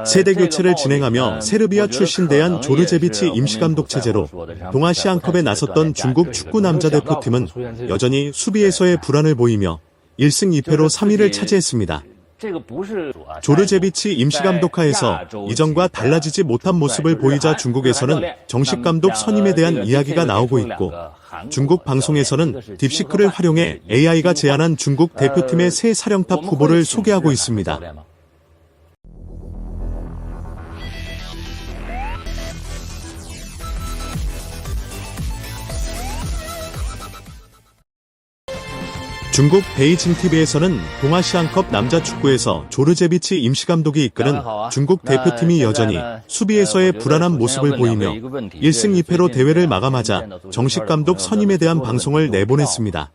세대 교체를 진행하며 세르비아 출신 대한 조르제비치 임시감독 체제로 동아시안컵에 나섰던 중국 축구 남자 대표팀은 여전히 수비에서의 불안을 보이며 1승 2패로 3위를 차지했습니다. 조르제비치 임시감독 하에서 이전과 달라지지 못한 모습을 보이자 중국에서는 정식 감독 선임에 대한 이야기가 나오고 있고, 중국 방송에서는 딥시크를 활용해 AI가 제안한 중국 대표팀의 새 사령탑 후보를 소개하고 있습니다. 중국 베이징 TV에서는 동아시안컵 남자 축구에서 조르제비치 임시감독이 이끄는 중국 대표팀이 여전히 수비에서의 불안한 모습을 보이며 1승 2패로 대회를 마감하자 정식 감독 선임에 대한 방송을 내보냈습니다.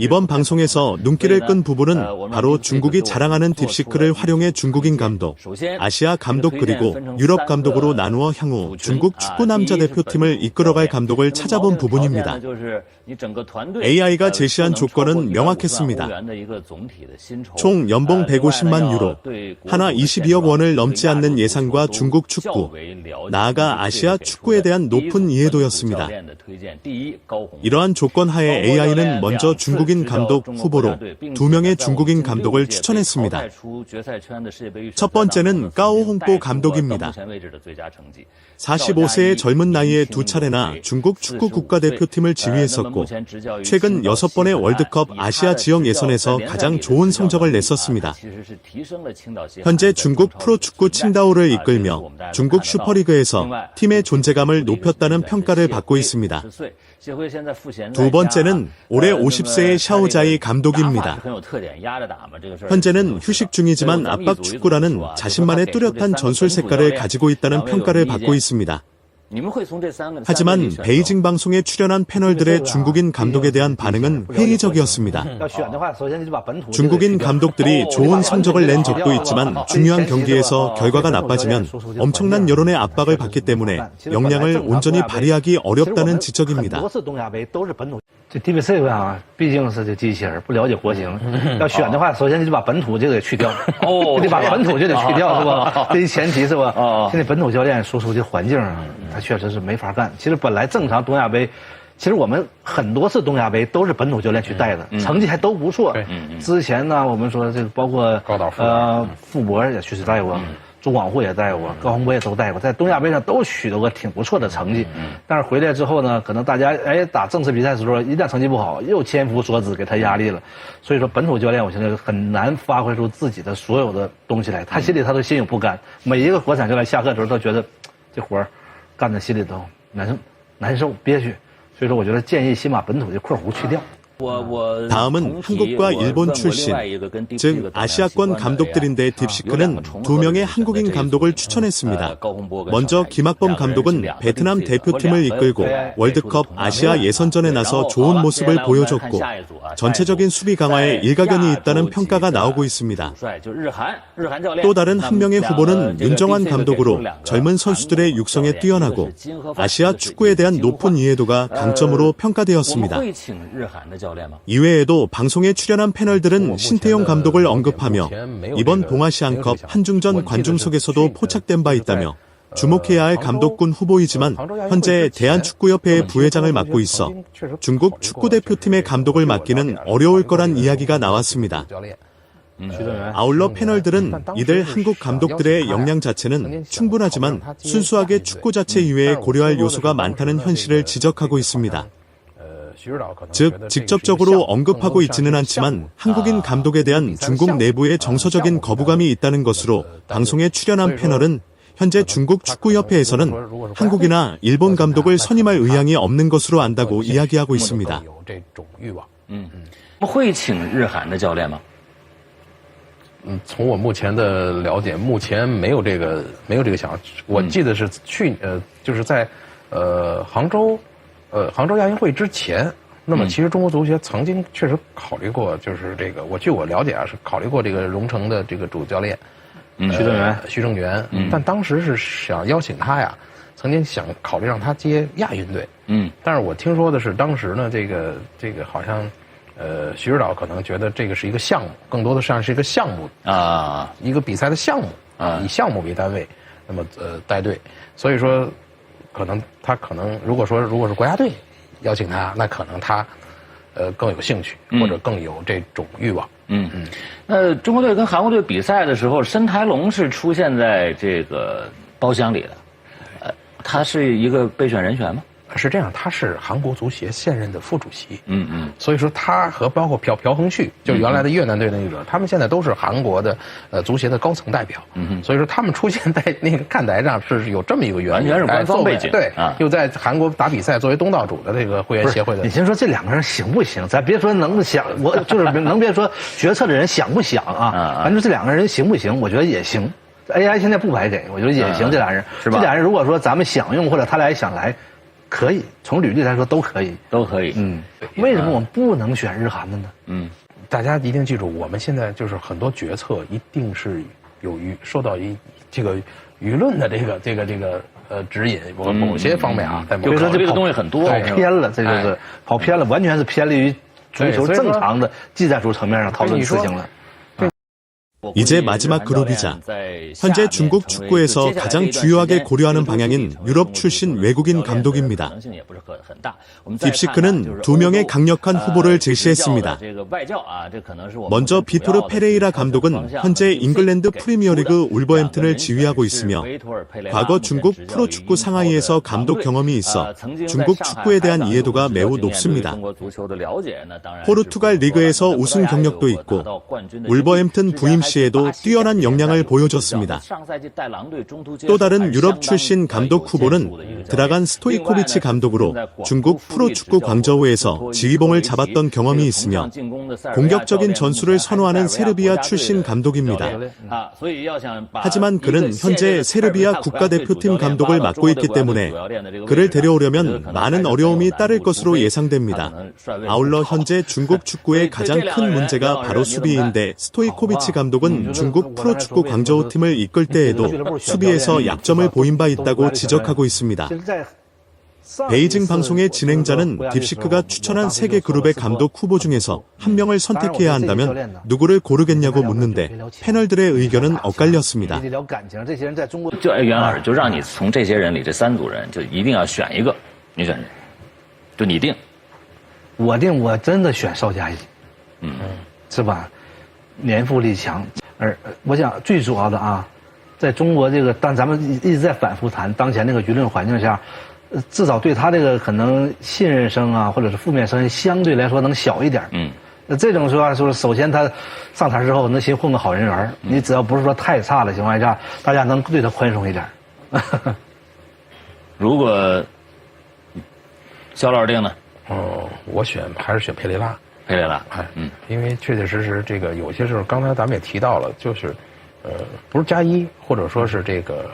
이번 방송에서 눈길을 끈 부분은 바로 중국이 자랑하는 딥시크를 활용해 중국인 감독, 아시아 감독 그리고 유럽 감독으로 나누어 향후 중국 축구 남자 대표팀을 이끌어갈 감독을 찾아본 부분입니다. AI가 제시한 조건은 명확했습니다. 총 연봉 150만 유로, 하나 22억 원을 넘지 않는 예산과 중국 축구, 나아가 아시아 축구에 대한 높은 이해도였습니다. 이러한 조건 하에 AI는 먼저 중국인 감독 후보로 2명의 중국인 감독을 추천했습니다. 첫 번째는 까오 홍보 감독입니다. 45세의 젊은 나이에 2차례나 중국 축구 국가대표팀을 지휘했었고, 최근 6번의 월드컵 아시아 지역 예선에서 가장 좋은 성적을 냈었습니다. 현재 중국 프로축구 칭다오를 이끌며 중국 슈퍼리그에서 팀의 존재감을 높였다는 평가를 받고 있습니다. 두 번째는 올해 50세의 샤오자이 감독입니다. 현재는 휴식 중이지만 압박 축구라는 자신만의 뚜렷한 전술 색깔을 가지고 있다는 평가를 받고 있습니다. 하지만 베이징 방송에 출연한 패널들의 중국인 감독에 대한 반응은 회의적이었습니다. 중국인 감독들이 좋은 성적을 낸 적도 있지만 중요한 경기에서 결과가 나빠지면 엄청난 여론의 압박을 받기 때문에 역량을 온전히 발휘하기 어렵다는 지적입니다.这地位社会啊，毕竟是这机器人，不了解国情。要选的话，首先你就把本土这个给去掉，得把本土就得去掉，是吧？这一前提是吧？现在本土教练输出这环境啊，他确实是没法干。其实本来正常东亚杯，其实我们很多次东亚杯都是本土教练去带的，成绩还都不错。之前呢，我们说这个包括傅博也确实带过。朱广沪也带过，高洪波也都带过，在东亚杯上都取得过挺不错的成绩。但是回来之后呢，可能大家打正式比赛的时候，一旦成绩不好，又千夫所指，给他压力了。所以说，本土教练我现在很难发挥出自己的所有的东西来，他心里他都心有不甘。每一个国产教练下课的时候都觉得这活儿干在心里头难受憋屈。所以说，我觉得建议先把本土这括弧去掉。 다음은 한국과 일본 출신, 즉 아시아권 감독들인데 딥시크는 2명의 한국인 감독을 추천했습니다. 먼저 김학범 감독은 베트남 대표팀을 이끌고 월드컵 아시아 예선전에 나서 좋은 모습을 보여줬고 전체적인 수비 강화에 일가견이 있다는 평가가 나오고 있습니다. 또 다른 한 명의 후보는 윤정환 감독으로 젊은 선수들의 육성에 뛰어나고 아시아 축구에 대한 높은 이해도가 강점으로 평가되었습니다. 이외에도 방송에 출연한 패널들은 신태용 감독을 언급하며 이번 동아시안컵 한중전 관중석에서도 포착된 바 있다며 주목해야 할 감독군 후보이지만 현재 대한축구협회의 부회장을 맡고 있어 중국 축구대표팀의 감독을 맡기는 어려울 거란 이야기가 나왔습니다. 아울러 패널들은 이들 한국 감독들의 역량 자체는 충분하지만 순수하게 축구 자체 이외에 고려할 요소가 많다는 현실을 지적하고 있습니다. 즉 직접적으로 언급하고 있지는 않지만 한국인 감독에 대한 중국 내부의 정서적인 거부감이 있다는 것으로 방송에 출연한 패널은 현재 중국 축구협회에서는 한국이나 일본 감독을 선임할 의향이 없는 것으로 안다고 이야기하고 있습니다. 从我目前的了解，目前没有这个想法。我记得是就是在杭州亚运会之前，那么其实中国足协曾经确实考虑过，就是这个据我了解啊，是考虑过这个荣成的这个主教练，徐正源，但当时是想邀请他呀，曾经想考虑让他接亚运队，但是我听说的是当时呢，这个好像。徐指导可能觉得这个是一个项目，更多的上是一个项目啊，一个比赛的项目以项目为单位，那么带队，所以说他可能如果是国家队邀请他，那可能他更有兴趣或者更有这种欲望。中国队跟韩国队比赛的时候，申台龙是出现在这个包厢里的，他是一个备选人选吗？是这样，他是韩国足协现任的副主席。所以说他和包括朴恒旭，就原来的越南队的那个，他们现在都是韩国的足协的高层代表。所以说他们出现在那个看台上是有这么一个原因，完全是官方背景。对又在韩国打比赛，作为东道主的这个会员协会的。你先说这两个人行不行？咱别说能不想，我就是能别说决策的人想不想啊？反正这两个人行不行？我觉得也行。AI 现在不白给，我觉得也行。这俩人是吧？这俩人如果说咱们想用，或者他俩也想来。可以，从履历来说都可以，都可以。为什么我们不能选日韩的呢？大家一定记住，我们现在就是很多决策一定是受到这个舆论的这个指引，某些方面啊，在某些这个东西很多跑偏了，这就是跑偏了，完全是偏离于足球正常的技战术层面上讨论事情了。 이제 마지막 그룹이자 현재 중국 축구에서 가장 주요하게 고려하는 방향인 유럽 출신 외국인 감독입니다. 딥시크는 2명의 강력한 후보를 제시했습니다. 먼저 비토르 페레이라 감독은 현재 잉글랜드 프리미어리그 울버햄튼을 지휘하고 있으며 과거 중국 프로축구 상하이에서 감독 경험이 있어 중국 축구에 대한 이해도가 매우 높습니다. 포르투갈 리그에서 우승 경력도 있고 울버햄튼 부임 시에도 뛰어난 역량을 보여줬습니다. 또 다른 유럽 출신 감독 후보는 드라간 스토이코비치 감독으로 중국 프로축구 광저우에서 지휘봉을 잡았던 경험이 있으며 공격적인 전술을 선호하는 세르비아 출신 감독입니다. 하지만 그는 현재 세르비아 국가대표팀 감독을 맡고 있기 때문에 그를 데려오려면 많은 어려움이 따를 것으로 예상됩니다. 아울러 현재 중국 축구의 가장 큰 문제가 바로 수비인데 스토이코비치 감독은 중국 프로축구 광저우 팀을 이끌 때에도 수비에서 약점을 보인 바 있다고 지적하고 있습니다. 베이징 방송의 진행자는 딥시크가 추천한 3개 그룹의 감독 후보 중에서 한 명을 선택해야 한다면 누구를 고르겠냐고 묻는데 패널들의 의견은 엇갈렸습니다. 就袁老师就让你从这些人里这3组人就一定要选一个，你选谁？就你定。我定，我真的选邵佳怡。是吧？年富力强。 我想最主要的啊，在中国这个咱们一直在反复谈当前这个舆论环境下，至少对他这个可能信任声啊，或者是负面声音相对来说能小一点。这种说首先他上台之后能先混个好人缘，你只要不是说太差的情况下，大家能对他宽松一点。如果肖老师定呢？我还是选佩雷拉。 佩雷拉，因为确确实实这个有些时候，刚才咱们也提到了，就是，不是加一或者说是这个，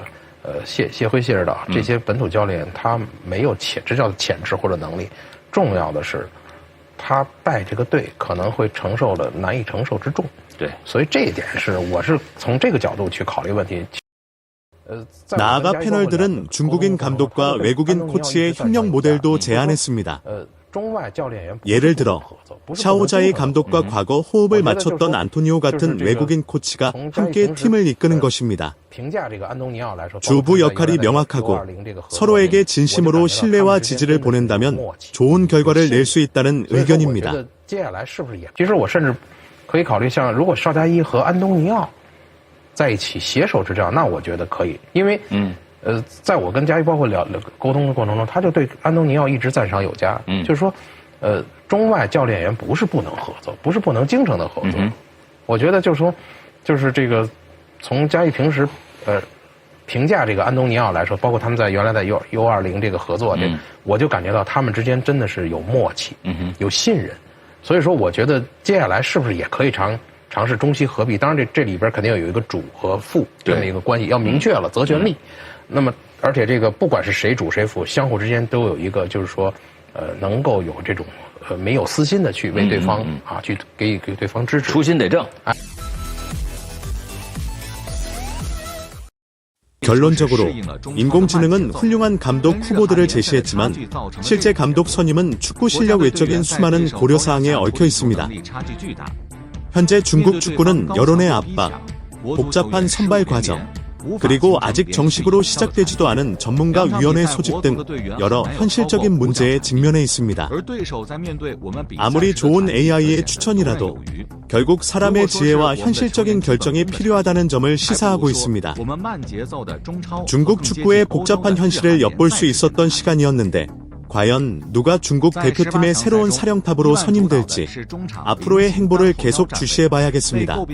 谢辉谢指导这些本土教练，他没有这叫潜质或者能力，重要的是，他带这个队可能会承受的难以承受之重。对，所以这一点我是从这个角度去考虑问题。 나아가 패널들은 중국인 감독과 외국인 코치의 협력 모델도 제안했습니다. 예를 들어 샤오자이 감독과 과거 호흡을 맞췄던 안토니오 같은 외국인 코치가 함께 팀을 이끄는 것입니다. 주부 역할이 명확하고 서로에게 진심으로 신뢰와 지지를 보낸다면 좋은 결과를 낼 수 있다는 의견입니다. 其实我甚至可以考虑像如果邵佳一和安东尼奥在一起携手执教，那我觉得可以，因为在我跟佳一包括沟通的过程中，他就对安东尼奥一直赞赏有加，就是说，中外教练员不是不能合作，不是不能精诚的合作。我觉得就是说，就是这个从佳一平时评价这个安东尼奥来说，包括他们原来在 U20这个合作，我就感觉到他们之间真的是有默契，有信任。所以说，我觉得接下来是不是也可以尝试中西合璧？当然这里边肯定要有一个主和副这么一个关系，要明确了责权利。那么，而且这个不管是谁主谁副，相互之间都有一个，就是说，能够有这种没有私心的去为对方去给对方支持，初心得正。 결론적으로 인공지능은 훌륭한 감독 후보들을 제시했지만 실제 감독 선임은 축구 실력 외적인 수많은 고려사항에 얽혀 있습니다. 현재 중국 축구는 여론의 압박, 복잡한 선발 과정, 그리고 아직 정식으로 시작되지도 않은 전문가위원회 소집 등 여러 현실적인 문제에 직면해 있습니다. 아무리 좋은 AI의 추천이라도 결국 사람의 지혜와 현실적인 결정이 필요하다는 점을 시사하고 있습니다. 중국 축구의 복잡한 현실을 엿볼 수 있었던 시간이었는데 과연 누가 중국 대표팀의 새로운 사령탑으로 선임될지 앞으로의 행보를 계속 주시해봐야겠습니다.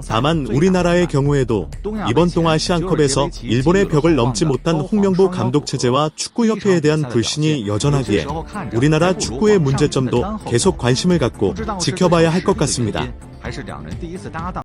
다만 우리나라의 경우에도 이번 동아시안컵에서 일본의 벽을 넘지 못한 홍명보 감독 체제와 축구협회에 대한 불신이 여전하기에 우리나라 축구의 문제점도 계속 관심을 갖고 지켜봐야 할 것 같습니다.